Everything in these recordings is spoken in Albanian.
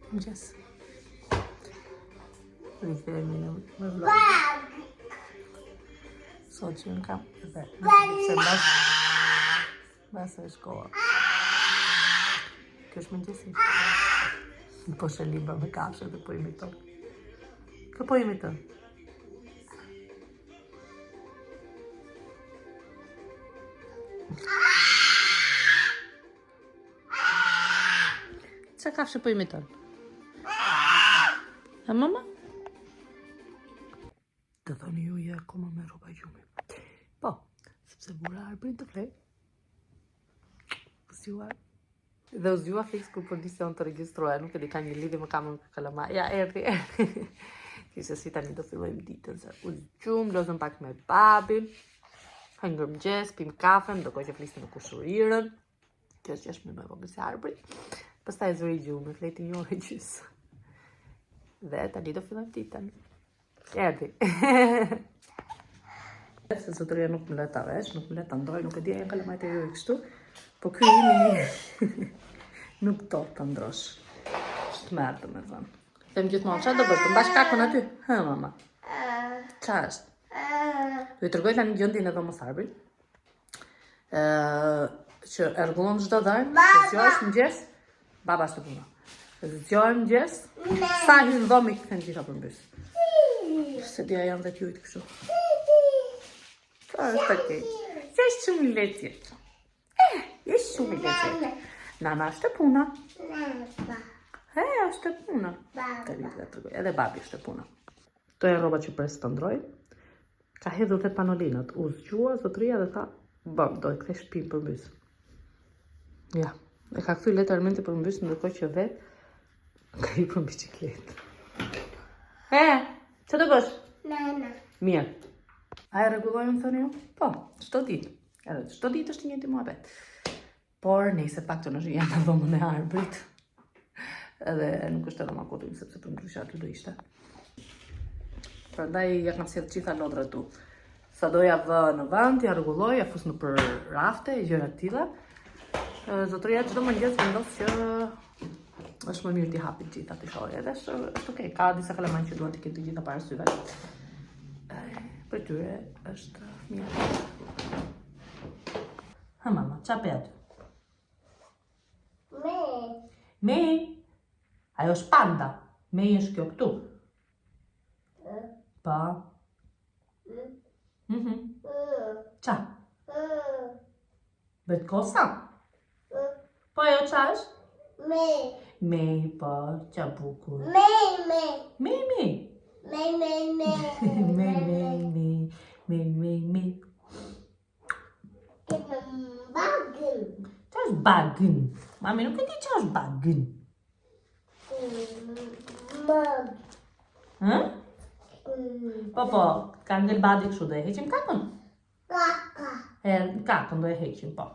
Mëngjes. Rikthehemi në vlog. Sot që në kam edhe se basë është koha. Kjo është mëngjesi. Po shë libra me kafshë dhe po imiton. Kë po imiton? Qa kafshë po imiton? A mama? Të thoni ju je akoma me roba gjumi. Po, sepse bura arbrin të flej. Zgjuar. Dhe u zgjua fix kur polisi on të registroja, nuk e di ka një lidhje më kamën kalama. Ja, erdi. Kishte si tani do fillojmë ditën, se u zgjum, lozëm pak me babin, hëngër mëngjes, pim kafen, ndërkohë që flisnim me kushurirën. Kjo është 6 minuta vogël si arbri. Pastaj zëri gjumë, fleti një orë gjys. Dhe tani do fillojmë ditën. Erdi. Se zotëria nuk më le ta vesh, nuk më le ta ndroj, nuk e di e kalamajt e ju e kështu. Po kjo imi nuk do të ndrosh. Shtë merdë me thënë. Them gjithmonë, qa do bërë, të mbash kakën aty? Hë, mama. Qa është? Do i tërgoj tani gjëndin edhe mos arbrin. Që e rregullon çdo dharmë, zgjohesh mëngjes, baba është të puna. Zgjohesh mëngjes, sa hyn dhomi kthen gjitha përmbys. Se dia janë dhe t'jujt kështu. Ka është okej. Se është shumë i lehtë. Është shumë i lehtë. Nana është të puna. Është të puna. Edhe babi është të puna. To e rroba që pres të ndroj. Ka hedhur 8 panolinat. U zgjua zotëria dhe tha, bëm, do e kthesh pinë përmbys. Ja, e ka kthy letërmente përmbys, ndërkohë që vetë ka hyrë në bicikletë. Që të bësh? Nana. Mirë. A e rregullojmë, thoni ju? Po, çdo ditë. Edhe çdo ditë është një njëjti muhabet. Por nëse paktën është jam në dhomën e arbrit. Edhe nuk është edhe më kodrim, sepse për ndryshe aty do ishte. Prandaj ja kam sjell të gjitha lodrat tu. Sa doja vë në vend, ja rregulloj, ja fus nëpër rafte, gjëra të tilla. Zotëria çdo mëngjes vendos që është më mirë t'i hapi gjitha të shojë. Edhe është okej, ka disa kalamajt që duan t'i ketë të gjitha para syve. Për tyre është mirë. Ha mama, qa pe aty? Me. Ajo është panda. Me është kjo këtu. Pa. Qa? Bet kosa? Po ajo qa është? Me, po, qa bukur. Me. Qa është bagën? Mami nuk e di qa është bagën. Po, ka ngel badi kështu do e heqim kakën? Kakën do e heqim, po.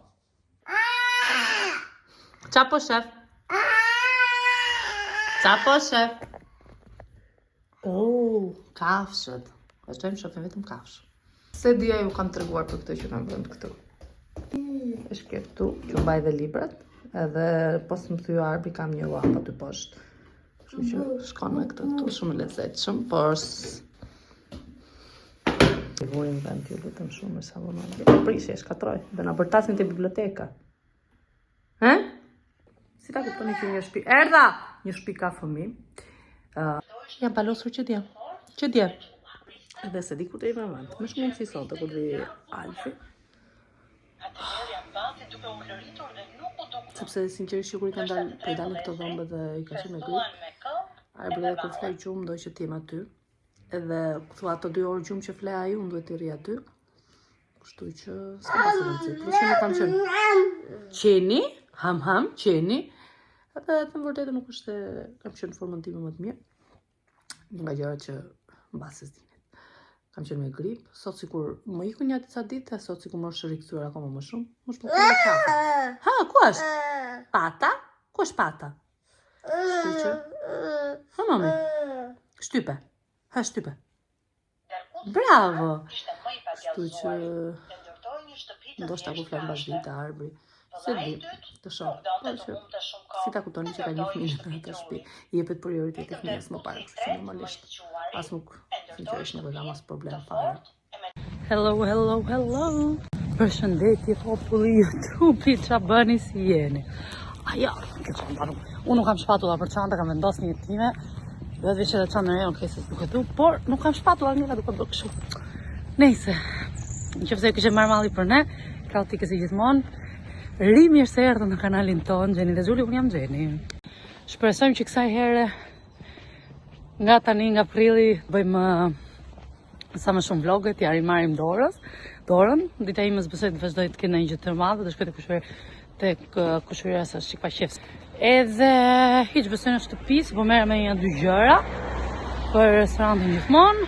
Qa po shef? Qa po shef? Kafshët. Vazhdojmë shofim vetëm kafshë. Se dia ju kam treguar për këtë që kam vënd këtu. Është kjo këtu, që mbaj dhe librat. Edhe pos më thyu arbi kam një lamp aty poshtë. Kështu që shkon me këtë këtu, shumë lezetshëm, por i vurim vend ju lutem shumë sa vonë. Prishe, shkatroj, dhe na bërtasin te biblioteka. Si ta kuptoni që një shtëpi erdha, një shtëpi ka fëmijë. Jam palosur që dje. Edhe se di ku të i me vend. Më shumë si sot, ku të vi Alfi. Sepse sinqerisht që kur i ka dalë për dalë këto dhëmbë dhe i ka qenë me grip. Arbri dhe kur flej gjumë doj që t'jem aty. Edhe thua ato 2 orë gjumë që flej a ju, unë duhet t'i ri aty. Kështu që s'ka pasë rëndësi. Plus që nuk kam qenë. Qeni, ham, qeni. Edhe të më vërtetë nuk është kam qenë në formën time më të mirë. Nga gjëra që mbasës dinit. Kam qenë me grip, sot sikur më iku një disa ditë, sot sikur më është rikthyer akoma më shumë. Më shpëtoi me kafe. Ha, ku është? Pata? Ku është pata? Shtyqe. Ha, mami. Shtype. Ha, shtype. Bravo. Shtyqe. Ndoshta ku flan bash ditë arbri. Se di, të shoh. Po që si ta kuptoni që ka një fëmijë në atë shtëpi, i jepet prioriteti fëmijës më parë, kështu që normalisht as nuk sinqerisht nuk ka mas problem fare. Hello. Përshëndetje populli YouTube, qa bëni si jeni? Unë nuk kam shpatula për çanta, kam vendos një time, dhe veç edhe çanta e okej se duket du, por nuk kam shpatula një ka duke bërë kështu. Nejse, nëse kishe marrë malli për ne, kaotike si gjithmonë. Ri mirë se erdhën në kanalin tonë, Gjeni dhe Xhuli, unë jam Gjeni. Shpresojmë që kësaj here, nga tani nga prilli, bëjmë sa më shumë vloget, ja rimarim dorën. Dita imës besoj të vazhdoj të kene një gjë të madhe, dhe shkoj tek kushërira sa shik pa qefs. Edhe hiç besoj në shtëpi, se po merrem me një dy gjëra për restorantin gjithmonë.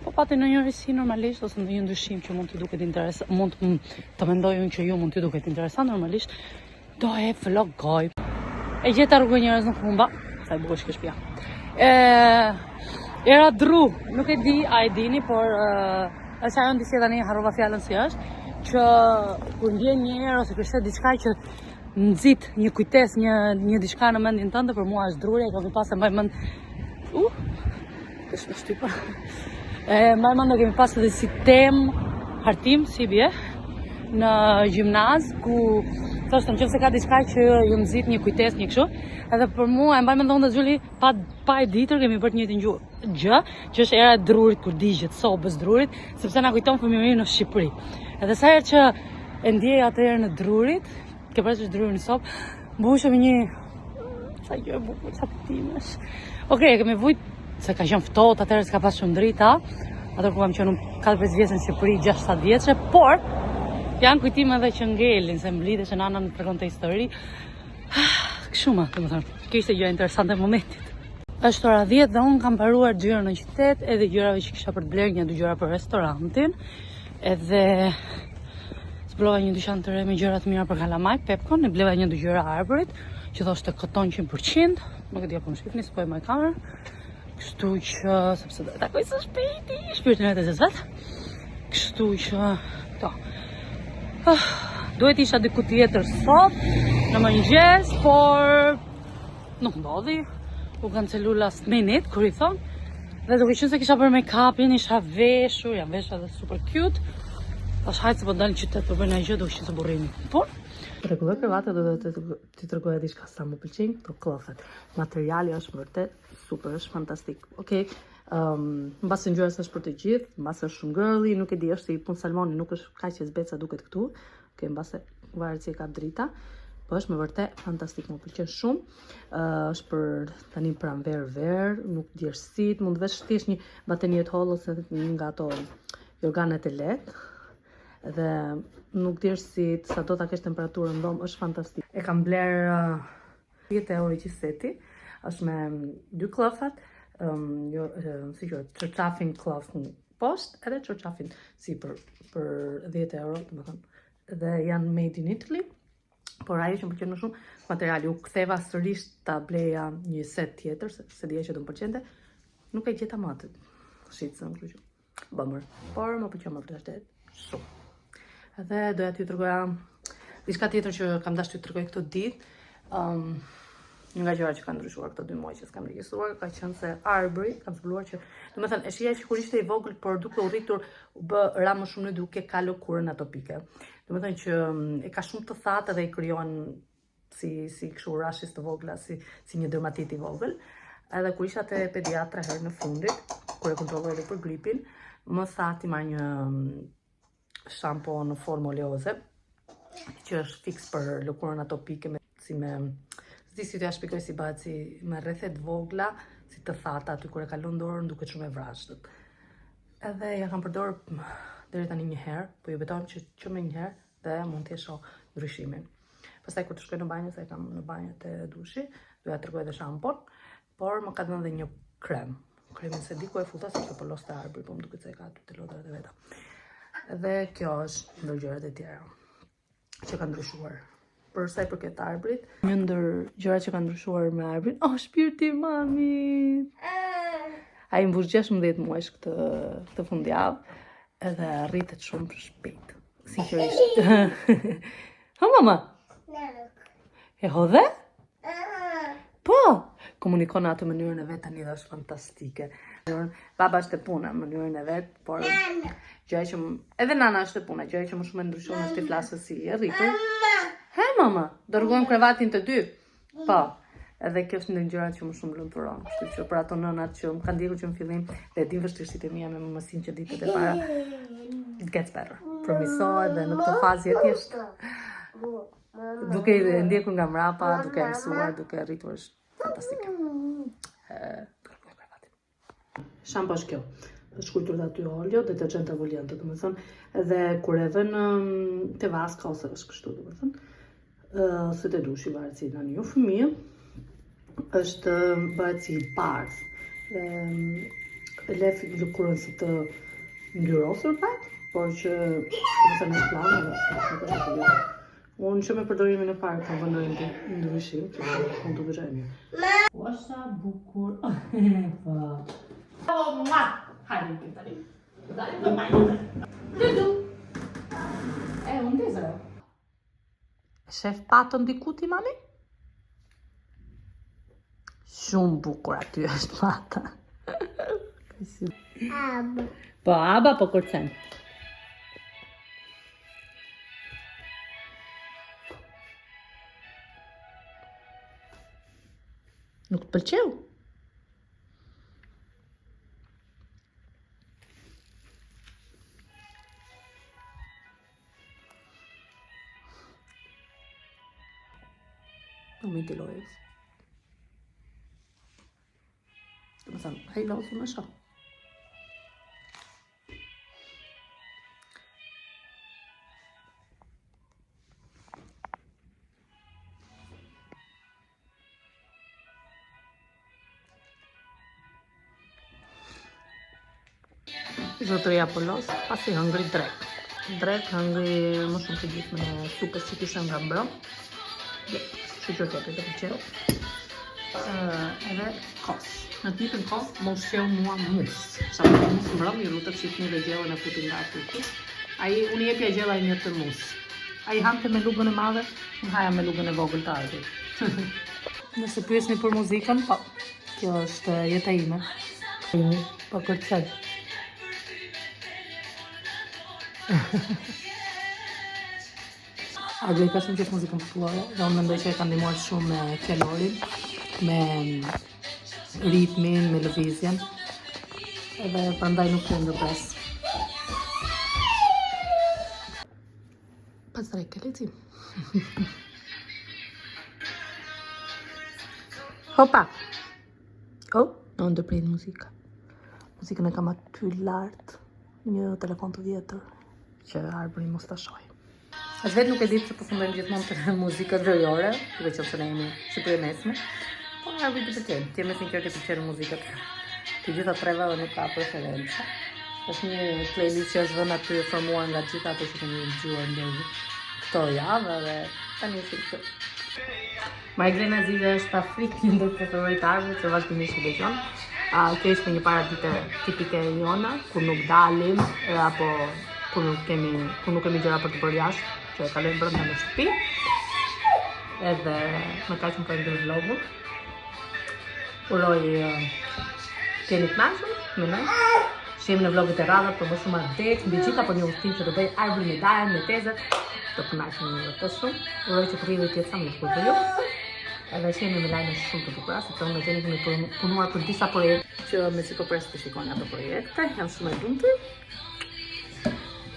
Po pati në një risi normalisht, ose në një ndryshim që mund të duket interesant, mund të mendoj unë që ju mund të duket interesant, normalisht do e vlogoj. E gjeta rrugë njerëz nuk humba, sa i bukur është shtëpia. Era dru, nuk e di, a e dini, por është ajo ndisje tani harrova fjalën si është, që kur ndjen një herë ose kërse diçka që nxit një kujtes, një diçka në mendjen tënde, për mua është drurja, kemi pas e mbaj mend. Kështë në shtypa. Mbaj mend do kemi pas edhe si temë hartim, si bje, në gjimnaz, ku thoshtë nëse ka diçka që ju nxit një kujtes, një kështu, edhe për mua e mbaj mend dhe Xhuli, pa e ditur kemi bërë një të gjë, që është era e drurit kur digjet, sobës drurit, sepse na kujton fëmijërinë në Shqipëri. Edhe sa herë që e ndjej atëherë në drurit, ke parasysh drurin në sobë, mbushëm një sa gjë e bukur, sa pitimesh. Okej, kemi vujt se ka qenë ftohtë, atëherë s'ka pas shumë drita, atë kur kam qenë 4-5 vjeç në Shqipëri, 6-7 vjeçe, por janë kujtime edhe që ngelin, se mblidhesh që nana më tregonte histori. Kështu më, domethënë, kjo ishte gjë interesante e momentit. Është ora 10 dhe unë kam mbaruar gjyrën në qytet, edhe gjërave që kisha për të blerë, një dy gjëra për restorantin. Edhe zblova një dyqan të re me gjëra të mira për kalamaj, Pepkon, e bleva një dy gjëra Arborit, që thoshte koton 100%, nuk e di apo më shifni, s'po e maj kamerë. Kështu që, sepse do e takoj së shpejti, shpirtin e të zezvet. Kështu që, to. Duhet isha diku tjetër sot, në mëngjes, por nuk ndodhi. U kancelu last minute, kur i thonë. Dhe duke qenë se kisha bërë make-upin, isha veshur, jam veshur dhe super cute. Tash hajtë se po dalë në qytet për bërë një gjë, duke qenë se burrimi. Por, rregulloj krevate do t'i tregoja diçka sa më pëlqejnë, këto klofet. Materiali është vërtet super, është fantastik. Okej, mbas ngjyra është për të gjithë, mbas është shumë girly, nuk e di, është si punë salmoni, nuk është kaq e zbeca duket këtu. Okej, mbas varet si e ka drita. Po është me vërtet fantastik, më pëlqen shumë. Është për tani pranver, nuk djersit, mund të vesh thjesht një batenie të hollë ose nga ato jorganet e lehtë. Dhe nuk djersit, sa do ta kesh temperaturën dom, është fantastik. E kam bler 10 euro që seti. Është me 2 klofat, si quhet, çorçafin klof në poshtë, edhe çorçafin si për 10 euro, domethënë. Dhe janë made in Italy. Por ajo që më pëlqen më shumë, materiali, u ktheva sërish ta bleja një set tjetër, se dija që do më pëlqente, nuk e gjeta më atë shitën, kështu që bummer. Por më pëlqen më vërtet shumë. Edhe doja t'ju tregoja diçka tjetër që kam dashur t'ju tregoj këtë ditë. Një nga gjërat që kanë ndryshuar këto 2 muaj që s'kam regjistruar, ka qenë se Arbori kam zbuluar që, domethënë, e shija që kur ishte i vogël, por duke u rritur, u bë ra më shumë në duke ka lëkurën ato pike. Domethënë që e ka shumë të thatë dhe i krijon si kështu rashis të vogla, si një dermatit i vogël. Edhe kur isha te pediatra herë në fundit, kur e kontrolloj edhe për gripin, më tha ti marr një shampo në formë oleoze, që është fiks për lëkurën ato pike si t'ja shpikoj si bëhet, si me rrethet vogla, si të thata aty kur e kalon dorën, duket shumë e vrashtët. Edhe ja kam përdor deri tani një herë, po ju betoj që më një herë dhe mund të shoh ndryshimin. Pastaj kur të shkoj në banjë, se kam në banjët e dushi, doja t'rregoj edhe shampon, por më ka dhënë edhe një krem. Kremin se di ku e futa, sepse po los të Arbori, po më duket se e ka aty te lodrat e veta. Edhe kjo është ndër gjërat e tjera që kanë ndryshuar. Për sa i përket Arborit, një ndër gjërat që kanë ndryshuar me Arborin, shpirti i mamit. Ai mbush 16 muajsh këtë fundjavë, edhe rritet shumë shpejt. Sinqerisht. Ha mama? E hodhe? Po! Komunikon në atë mënyrën e vetë, tani dhe është fantastike. Baba është e puna në mënyrën e vetë, por edhe nana është e puna, gjëja që më shumë e ndryshon është i flasë si e rritur. He, mama, dërgojmë krevatin të dy. Po, edhe kjo është në gjërat që më shumë lumturon. Kështu që për ato nënat që më kanë ndjekur që në fillim dhe din vështirësitë e mia me mamësinë që ditët e para, it gets better. Përmirësohet dhe në këtë fazë e thjeshtë. Duke ndjekur nga mrapa, duke mësuar, duke rritur është fantastike. Shampo është kjo. Është shkurtur aty olio, detergjent avoliant, domethënë, edhe kur e vën te vaska ose është kështu, domethënë, ose te dushi, varet si tani ju fëmijë, është bëhet si bardh. Le lëkurën si të ngjyrosur pak, por që domethënë është plan, nuk është e vërtetë. Unë që me përdorimin e parë kam vënë ndryshim, që mund të vëzhaj mirë. O, sa bukur. Bravo, ma! Hajde, kitari. Dai, do majte. Dudu. Unë dizero. Shef patën diku ti, mami? Shumë bukur aty është pata. Aba. Po, aba, po kërcen. Nuk të pëlqeu? Nuk me t'i lojës. Të më thëmë, hej lojës më shumë. Zotëria Polos, pasi hëngri drek. Drek hëngri më shumë të gjithë me supës që kishën nga mbro. Që që të pëlqeu. Edhe kos. Në të njëjtën kos, më ushqeu mua mus. Sa më mus mbrom, i rutët shifni dhe gjellën e futin nga aty. Unë i jepja gjella i një të mus. Ai hante me lugën e madhe, unë haja me lugën e vogël të ardhit. Nëse pyesni për muzikën, po, kjo është jeta ime. Po kërcen. Arblej ka shumë qef muzikën popullore dhe unë mendoj që e ka ndihmuar shumë me fjalorin, me ritmin, me lëvizjen, edhe prandaj nuk të ndërpres. Pastaj ke leci. Hopa! Oh, në ndërprin muzika. Muzikën e kam aty lartë, një telefon të vjetër që Arbëri mos ta shohë. As vetë nuk e ditë se përfundojmë gjithmonë të muzikët veriore, duke qenë se ne jemi Shqipëri e mesme, po Arbëri të pëlqen. Ti me sinqert i pëlqen muzikët të gjitha treve dhe nuk ka preferencë. Është një playlist që është vënë aty formuar nga gjitha ato që kemi dëgjuar ndër këto javë dhe tani është këtu. Migrena Zile është Afrik, një ndër preferojtarëve që vazhdimisht e dëgjon. Kjo ishte një paradite tipike e jona, kur nuk dalim, apo kur nuk kemi gjëra për të bërë jashtë, që e kalojmë brenda në shtëpi. Edhe me kaq më ndër vlogun. Uroj t'jeni të kënaqur me ne. Shihemi në vloget e radhës për më shumë update mbi gjitha për një udhtim që do bëj Arbëri me Dajen, me tezet. Do kënaqemi vërtet shumë. Uroj që të rrihet të jetë sa më i shpërbër ju. Edhe shihemi me lajme shumë të bukura, sepse unë me Gjeni kemi punuar për disa projekte që me si po pres të shikoni ato projekte, jam shumë e lumtur.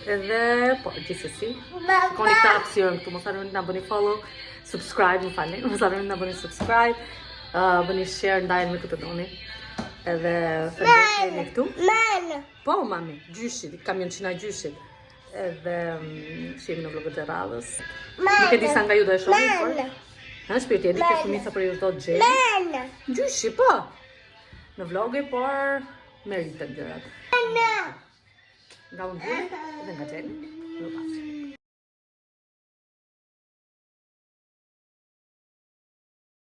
Edhe, po, gjithsesi, shikoni këtë hapësirën këtu, mos harroni të na bëni follow, subscribe, më falni, mos harroni të na bëni subscribe, bëni share, ndajeni me këtë doni. Edhe faleminderit këtu. Po, mami, gjyshit, kamionçina gjyshit. Edhe shihemi në vloget e radhës. Nuk e di sa nga ju do e shohni, por shpirti e di që shumica për ju thot Gjeni. Gjyshi, po! Në vloge, por me rritën gjërat. Nga unë gjeni dhe nga Gjeni, në pasë.